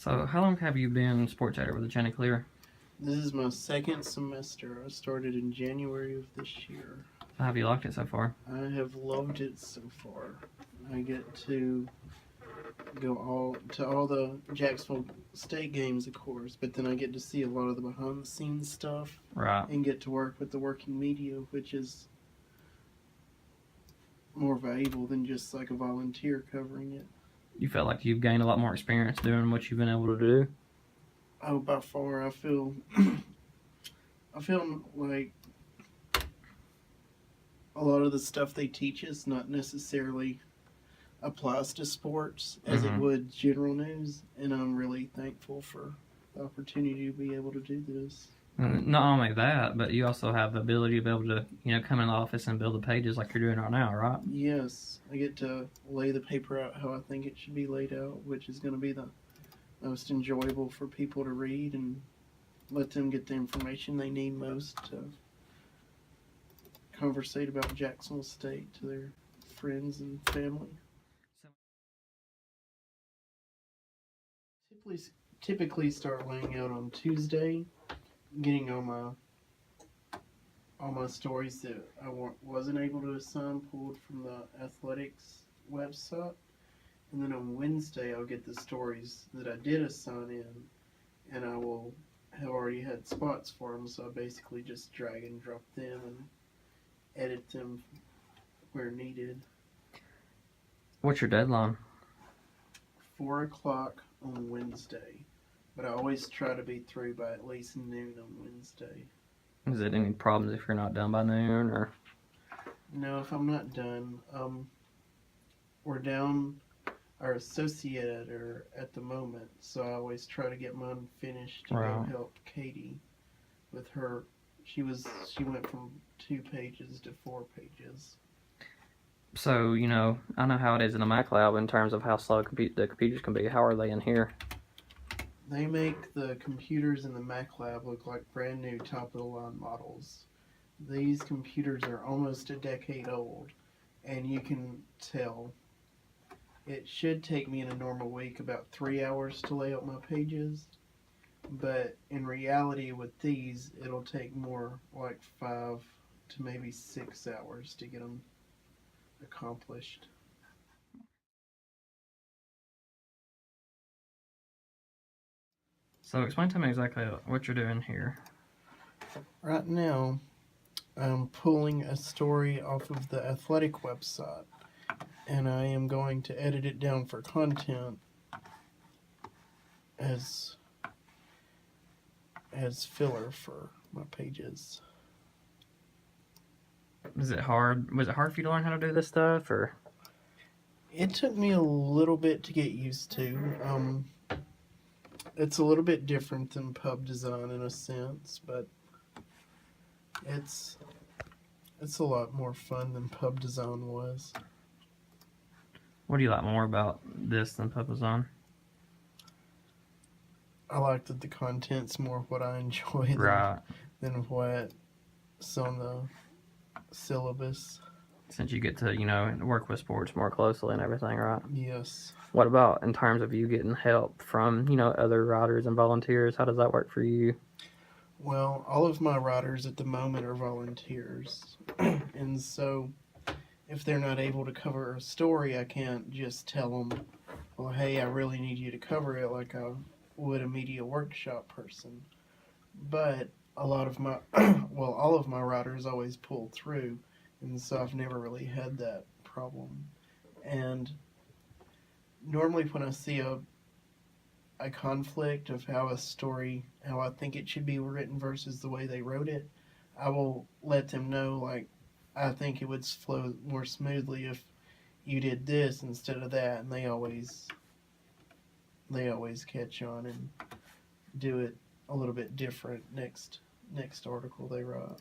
So, how long have you been sports editor with the Chanticleer? This is my second semester. I started in January of this year. How have you liked it so far? I have loved it so far. I get to go all the Jacksonville State games, of course, but then I get to see a lot of the behind the scenes stuff Right. and get to work with the working media, which is more valuable than just like a volunteer covering it. You felt like you've gained a lot more experience doing what you've been able to do? Oh, by far, I feel like a lot of the stuff they teach us not necessarily applies to sports as it would general news, and I'm really thankful for the opportunity to be able to do this. Not only that, but you also have the ability to be able to, come in the office and build the pages like you're doing right now, right? Yes, I get to lay the paper out how I think it should be laid out, which is going to be the most enjoyable for people to read and let them get the information they need most to conversate about Jacksonville State to their friends and family. Typically start laying out on Tuesday, getting all my stories that I wasn't able to assign pulled from the athletics website, and then on Wednesday I'll get the stories that I did assign in, and I will have already had spots for them, so I basically just drag and drop them and edit them where needed. What's your deadline? 4 o'clock on Wednesday, but I always try to be through by at least noon on Wednesday. Is it any problems if you're not done by noon, or? No, if I'm not done, we're down our associate editor at the moment, so I always try to get mine finished to go help Katie with her. She went from 2 pages to 4 pages. So, I know how it is in the Mac lab in terms of how slow the computers can be. How are they in here? They make the computers in the Mac lab look like brand new top-of-the-line models. These computers are almost a decade old, and you can tell. It should take me in a normal week about 3 hours to lay out my pages, but in reality with these, it'll take more like 5 to maybe 6 hours to get them accomplished. So explain to me exactly what you're doing here. Right now, I'm pulling a story off of the athletic website, and I am going to edit it down for content as filler for my pages. Was it hard for you to learn how to do this stuff, or? It took me a little bit to get used to. It's a little bit different than pub design in a sense, but it's a lot more fun than pub design was. What do you like more about this than pub design? I like that the content's more what I enjoy than what's on the syllabus. Since you get to, work with sports more closely and everything, right? Yes. What about in terms of you getting help from, other writers and volunteers? How does that work for you? Well, all of my writers at the moment are volunteers. And so if they're not able to cover a story, I can't just tell them, well, hey, I really need you to cover it like I would a media workshop person. But all of my writers always pull through, and so I've never really had that problem. And normally when I see a conflict of how I think it should be written versus the way they wrote it, I will let them know, like, I think it would flow more smoothly if you did this instead of that, and they always catch on and do it a little bit different next article they write.